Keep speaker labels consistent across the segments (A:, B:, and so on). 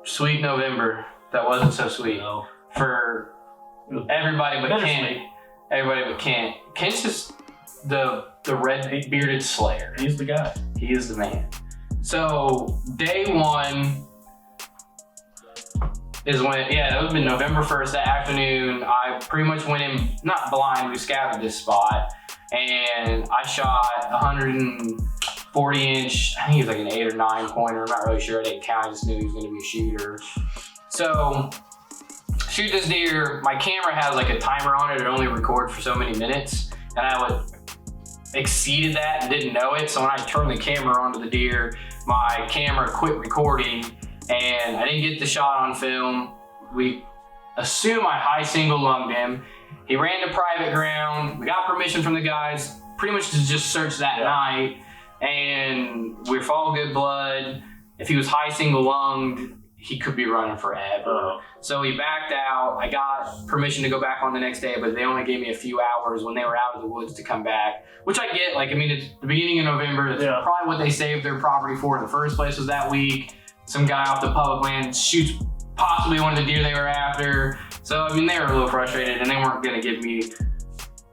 A: sweet November that wasn't so sweet for everybody but Kent. Everybody but Kent. Kent's just the red bearded slayer.
B: He's the guy.
A: He is the man. So day one is when, it would have been November 1st, that afternoon. I pretty much went in, not blind, we scouted this spot, and I shot 140 inch, I think it was like an 8 or 9 pointer, I'm not really sure, I didn't count, I just knew he was gonna be a shooter. So, shoot this deer, my camera has like a timer on it, it only records for so many minutes, and I exceeded that and didn't know it, so when I turned the camera onto the deer, my camera quit recording, and I didn't get the shot on film. We assume I high single lunged him. He ran to private ground. We got permission from the guys pretty much to just search that night, and we're all good blood. If he was high single lunged, he could be running forever. So he backed out. I got permission to go back on the next day, but they only gave me a few hours when they were out of the woods to come back, which I get. Like, I mean, it's the beginning of November. That's probably what they saved their property for in the first place, was that week. Some guy off the public land shoots possibly one of the deer they were after. So, I mean, they were a little frustrated and they weren't gonna give me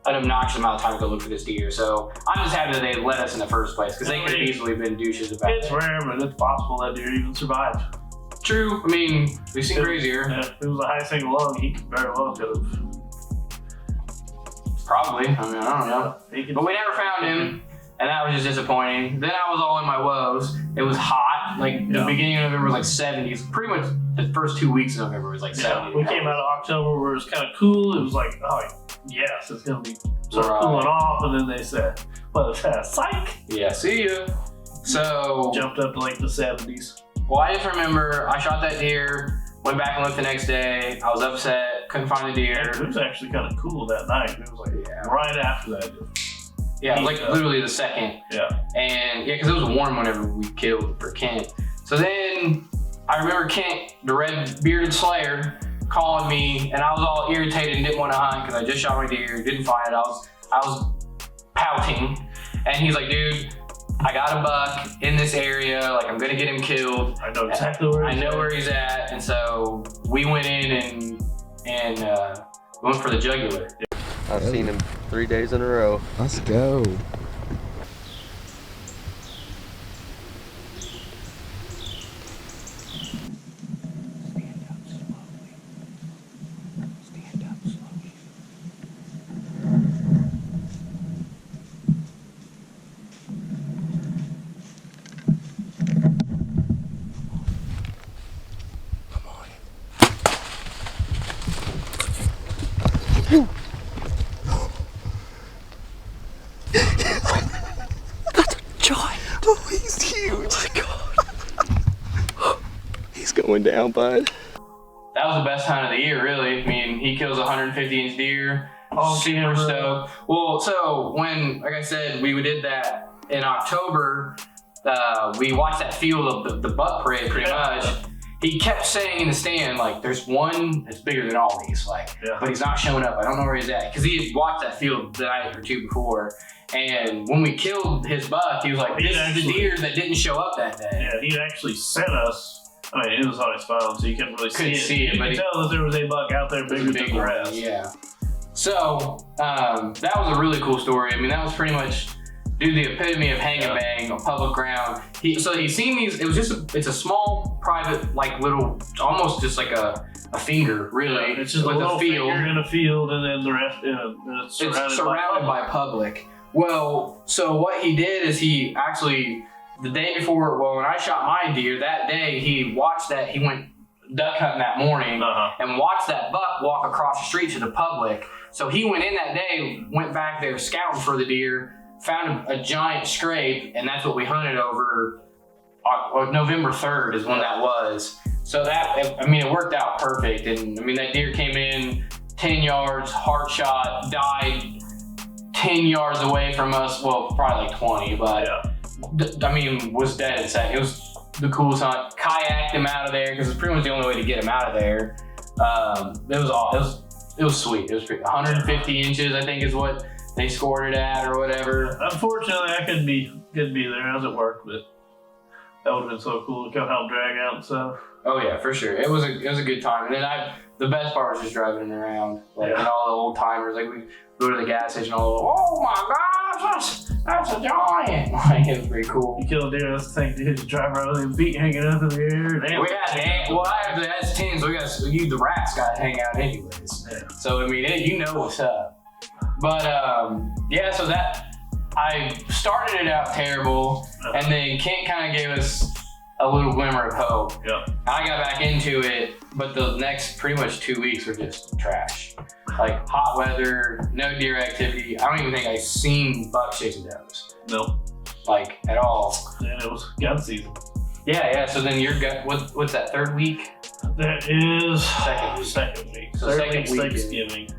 A: an obnoxious amount of time to go look for this deer. So I'm just happy that they let us in the first place, because they could have easily been douches about it.
B: It's rare, but it's possible that deer even survived.
A: True, I mean, we've seen crazier.
B: Yeah, if it was a high single lung, he very well could have.
A: Probably, I mean, I don't know. But we never found him, and that was just disappointing. Then I was all in my woes. It was hot, like the beginning of November was like 70s. Pretty much the first 2 weeks of November was like 70s.
B: We came out of October where it was kind of cool. It was like, oh yes, it's gonna be cooling off, and then they said, well, it's psych.
A: Yeah, see ya. So
B: jumped up to like the 70s.
A: Well, I just remember I shot that deer, went back and looked the next day. I was upset, couldn't find the deer.
B: It was actually kind of cool that night. It was like right after that.
A: Yeah, like literally the second.
B: Yeah.
A: And because it was warm whenever we killed for Kent. So then I remember Kent, the red bearded slayer, calling me, and I was all irritated and didn't want to hunt because I just shot my deer, didn't find it. I was pouting, and he's like, dude, I got a buck in this area, like I'm gonna get him killed.
B: I know exactly where
A: he's at. And so we went in and went for the jugular.
C: I've seen him 3 days in a row.
D: Let's go.
C: That's a giant. Oh, he's huge. Oh my God. He's going down, bud.
A: That was the best hunt of the year, really. I mean, he kills a 150-inch deer. Super stoked. Well, so when, like I said, we did that in October, we watched that field of the buck parade pretty much. He kept saying in the stand, like, there's one that's bigger than all these, like, but he's not showing up. I don't know where he's at. Because he had watched that field the night or two before. And when we killed his buck, he was like, this is the deer that didn't show up that day.
B: Yeah, he'd actually sent us, I mean, it was on his phone, so you couldn't really see it. You could tell that there was a buck out there bigger than the rest.
A: Yeah. So, that was a really cool story. I mean, that was pretty much, dude, the epitome of hang and bang on public ground. So he's seen these, it was just, it's a small, private, like little, almost just like a finger, really.
B: Yeah, it's just a little finger in a field, and then the rest, it's surrounded
A: by public. Well, so what he did is he actually, the day before, well, when I shot my deer, that day, he watched that, he went duck hunting that morning and watched that buck walk across the street to the public. So he went in that day, went back there scouting for the deer, found a giant scrape, and that's what we hunted over. November 3rd is when that was. So that, I mean, it worked out perfect. And I mean, that deer came in 10 yards, heart shot, died 10 yards away from us. Well, probably like 20, but I mean, was dead in second. It was the coolest hunt. Kayaked him out of there because it's pretty much the only way to get him out of there. It was sweet. It was 150 inches, I think, is what they scored it at or whatever.
B: Unfortunately, I couldn't be there as it worked, but That would have been so cool to come help drag out and stuff.
A: Oh yeah, for sure. It was a good time. And then the best part was just driving around, like and all the old timers. Like we go to the gas station, all oh my gosh, that's a giant. Like it was pretty cool.
B: You kill a deer, that's the thing. You just drive around with your feet hanging up in the air.
A: That's 10, so the rats got to hang out anyways.
B: Yeah.
A: So I mean, you know what's up. But yeah, so that I started it out terrible, and then Kent kind of gave us a little glimmer of hope.
B: Yeah.
A: I got back into it, but the next pretty much 2 weeks were just trash. Like hot weather, no deer activity. I don't even think I've seen bucks chasing does.
B: Nope.
A: Like at all.
B: And it was gun season.
A: Yeah. So then your gut, what's that, third week?
B: That is
A: Second week. So
B: Third
A: second
B: week's
A: week.
B: Thanksgiving.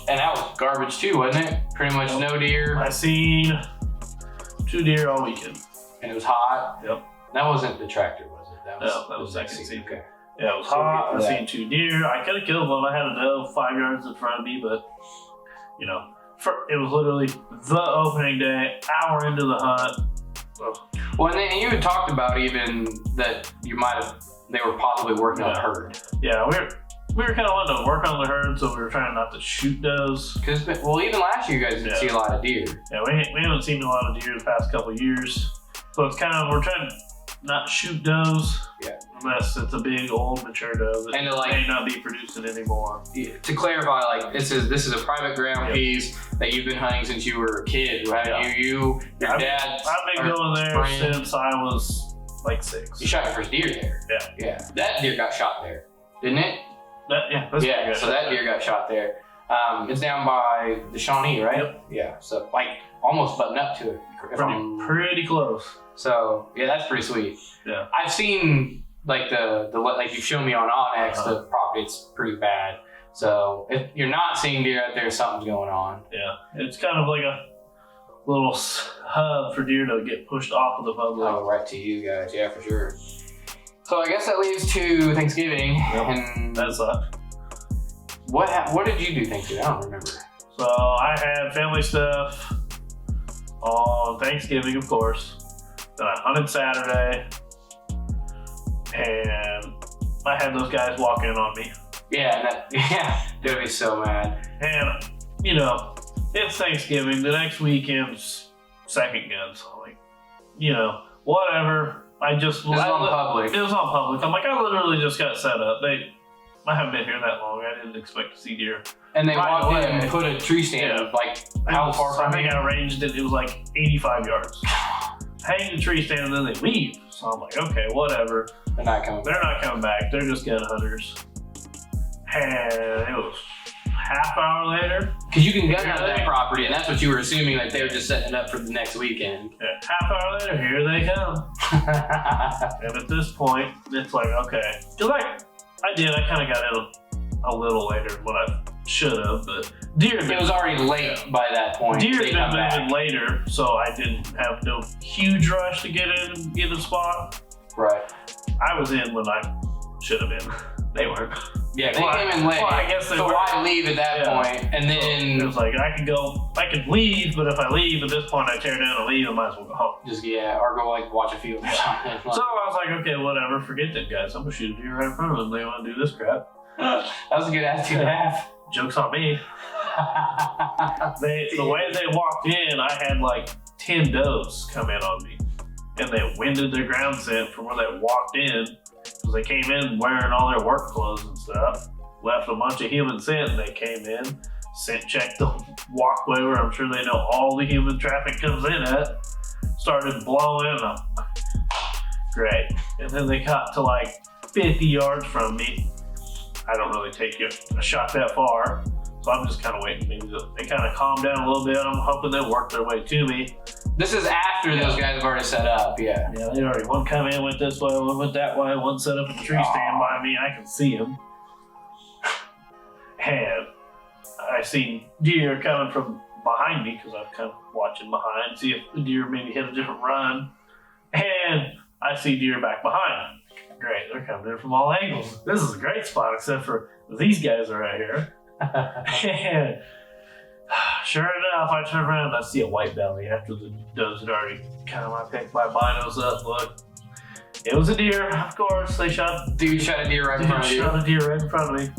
A: And that was garbage too, wasn't it? Pretty much no deer.
B: I seen 2 deer all weekend.
A: And it was hot.
B: Yep.
A: That wasn't the tractor, was it?
B: That was second season.
A: Okay.
B: Yeah, it was
A: So
B: hot.
A: good for
B: I seen 2 deer. I could have killed one. I had a doe 5 yards in front of me, but you know, it was literally the opening day, hour into the hunt.
A: Well, and then you had talked about even that they were possibly working on a herd.
B: Yeah, we were kind of wanting to work on the herd, so we were trying not to shoot does.
A: Well, even last year you guys didn't see a lot of deer.
B: Yeah, we haven't seen a lot of deer the past couple of years. So it's kind of, we're trying to not shoot does.
A: Yeah.
B: Unless it's a big, old, mature doe that may not be producing anymore.
A: Yeah, to clarify, like this is a private ground piece that you've been hunting since you were a kid, right?
B: Yeah.
A: Your dad.
B: I've been going there since I was like 6.
A: You shot your first deer there.
B: Yeah.
A: Yeah. That deer got shot there, didn't it? So that deer got shot there. It's down by the Shawnee, right?
B: Yep.
A: Yeah. So like almost butting up to it.
B: Pretty close.
A: So yeah, that's pretty sweet.
B: Yeah.
A: I've seen like like you showed me on Onyx, the property, it's pretty bad. So if you're not seeing deer out there, something's going on.
B: Yeah. It's kind of like a little hub for deer to get pushed off of the public.
A: Oh, right to you guys. Yeah, for sure. So I guess that leads to Thanksgiving.
B: Yep.
A: And
B: That's
A: what did you do Thanksgiving? I don't remember.
B: So I had family stuff on Thanksgiving, of course. Then I hunted Saturday, and I had those guys walk in on me.
A: Yeah, they're gonna be so mad.
B: And you know, it's Thanksgiving. The next weekend's second gun, so like, you know, whatever.
A: It was on public.
B: It was on public. I'm like, I literally just got set up. I haven't been here that long. I didn't expect to see deer.
A: And they walked in and put a tree stand like how far from
B: I think I arranged it. It was like 85 yards. Hang the tree stand and then they leave. So I'm like, okay, whatever.
A: They're not coming
B: back. They're just gun hunters. And it was half hour later.
A: Because you can gun out that property, and that's what you were assuming, like they were just setting it up for the next weekend.
B: Yeah, half hour later, here they come. And at this point, it's like, okay. Because I kind of got in a little later than what I should have, but deer.
A: It was already late by that point.
B: Deer had been moving later, so I didn't have no huge rush to get in and get a spot.
A: Right.
B: I was in when I should have been. They weren't.
A: Yeah, they came in late.
B: Well, I guess they
A: so
B: were.
A: why leave at that point? And then
B: it was like I could leave, but if I leave at this point, I tear down and leave, I might as well go home.
A: Or go like watch a field or something.
B: So I was like, okay, whatever, forget that, guys. I'm gonna shoot a deer right in front of them. They want to do this crap.
A: That was a good attitude to have.
B: Joke's on me. The way they walked in, I had like 10 does come in on me, and they winded their ground scent from where they walked in. Because they came in wearing all their work clothes and stuff, left a bunch of human scent, and they came in, scent checked the walkway where I'm sure they know all the human traffic comes in at, started blowing, great. And then they got to like 50 yards from me. I don't really take a shot that far, so I'm just kind of waiting. Maybe they kind of calm down a little bit. I'm hoping they'll work their way to me.
A: This is after those guys have already set up, yeah.
B: Yeah, they already, one come in, went this way, one went that way, one set up a tree stand by me, I can see them. And I see deer coming from behind me, because I'm kind of watching behind, see if the deer maybe hit a different run. And I see deer back behind. Great, they're coming in from all angles. This is a great spot, except for these guys are right here. And sure enough, I turn around and I see a white belly after the does had already kind of, I picked my binos up, look. It was a deer, of course. They shot.
A: Dude shot a deer right in front of you.
B: Shot a deer right in front of me.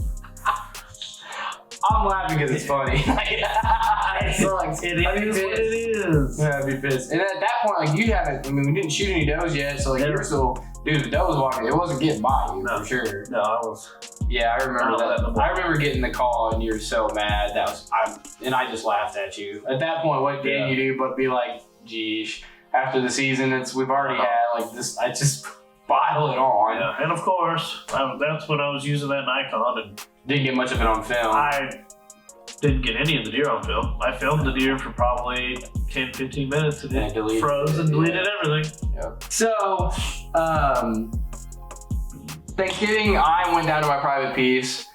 A: I'm laughing because it's funny. It sucks.
B: It is what it is.
A: Yeah, I'd be pissed. And at that point, like, you haven't, I mean, we didn't shoot any does yet, so, like, you were still, dude, the doe was walking. It wasn't getting by you, for sure.
B: No, I was.
A: Yeah, I remember that. I remember getting the call, and you were so mad. And I just laughed at you. At that point, what can you do but be like, geesh, after the season, we've already had, like, this, I just bottle it on.
B: Yeah, and of course, that's when I was using that Nikon and
A: didn't get much of it on film.
B: I didn't get any of the deer on film. I filmed the deer for probably 10, 15 minutes and it froze and deleted everything.
A: Yep. So, Thanksgiving, I went down to my private piece.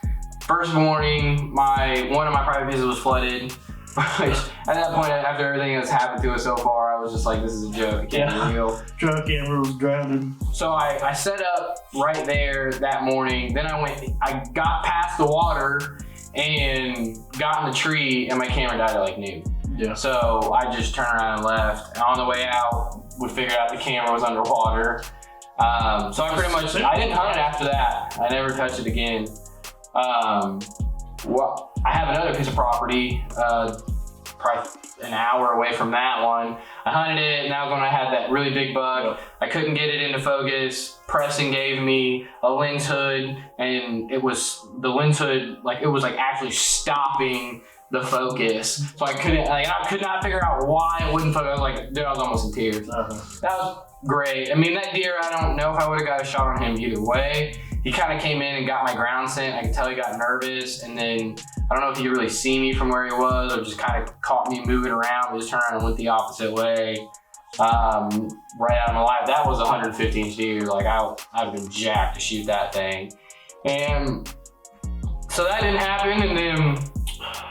A: First morning, one of my private pieces was flooded. Which, at that point, after everything that's happened to us so far, I was just like, this is a joke. It can't be real.
B: Truck camera was drowning.
A: So I set up right there that morning. Then I got past the water and got in the tree, and my camera died at like noon.
B: Yeah.
A: So I just turned around and left. And on the way out, we figured out the camera was underwater. So I didn't hunt it after that. I never touched it again. Well, I have another piece of property, probably an hour away from that one. I hunted it, and that was when I had that really big buck.
B: Yep.
A: I couldn't get it into focus. Preston gave me a lens hood, and the lens hood, like, it was like actually stopping the focus. So I could not figure out why it wouldn't focus. I was like, dude, I was almost in tears. That was great. I mean, that deer, I don't know if I would have got a shot on him either way. He kind of came in and got my ground scent. I could tell he got nervous, and then I don't know if he could really see me from where he was, or just kind of caught me moving around, but just turned around and went the opposite way. Right out of my life. That was a 150-inch deer. Like, I'd have been jacked to shoot that thing. And so that didn't happen, and then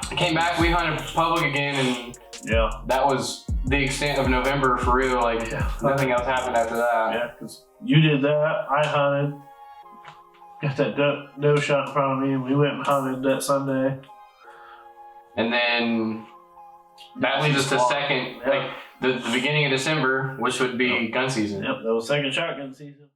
A: I came back, we hunted public again, and that was the extent of November for real. Like, nothing else happened after that.
B: Yeah, because you did that, I hunted. Got that doe shot in front of me, and we went and hunted that Sunday.
A: And then that leads us to second, like the beginning of December, which would be gun season.
B: Yep, that was second shotgun season.